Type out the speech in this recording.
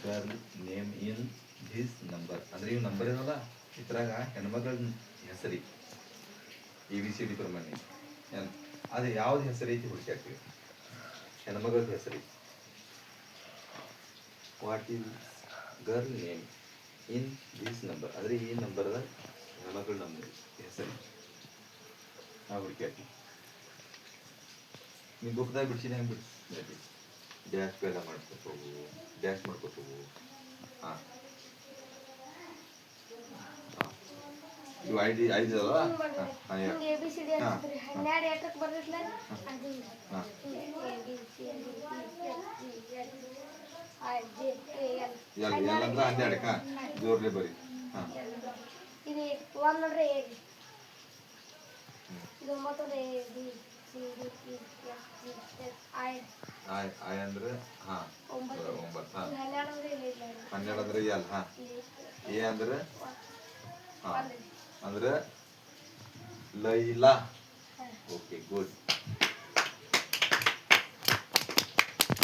Girl name in this number. ಅಂದ್ರೆ ಇವ್ number ಏನಲ್ಲ ಇದ್ರಾಗ ಹೆಣ್ಮಗಳ ಹೆಸರಿ ABCD ಪ್ರಮಾಣ ಅದು ಯಾವ್ದು ಹೆಸರು ಐತಿ ಹುಡುಕಾಡ್ತೀವಿ. ಹೆಣ್ಮಗಳ ಹೆಸರಿ what is girl name in this number. ಅಂದರೆ ಈ ನಂಬರ್ದ ಹೆಣ್ಮಗಳ ನಮ್ಮ ಹೆಸರು ನಾವು ಹುಡುಕಾಡ್ತೀವಿ. ನೀವು ಬುಕ್ದಾಗ ಬಿಡ್ಸಿನ ಹೆಂಗೆ ಬಿಡ್ಸಿ ಡ್ಯಾಶ್ ಎಲ್ಲ ಮಾಡ್ಕೋತವು, ಡ್ಯಾಶ್ ಮಾಡ್ಕೋತವು. ಹಾಂ ಇವು ಐದು ಅಲ್ಲ. ಹಾಂ ಎಲ್ಲ ಅಂದ್ರೆ 12 ಜೋರ್ಲೆ ಬರಿ. ಹಾಂ ಇದು ಒಂದು ನೋಡ್ರಿ ಇದು ಮತ್ತೊಂದು ಐ ಅಂದ್ರೆ ಹಾಂ 9. ಹಾಂ 12 ಅಂದ್ರೆ ಎಲ್. ಹಾಂ ಎ ಅಂದ್ರೆ ಹಾಂ ಅಂದ್ರೆ ಲೈಲಾ. Okay good.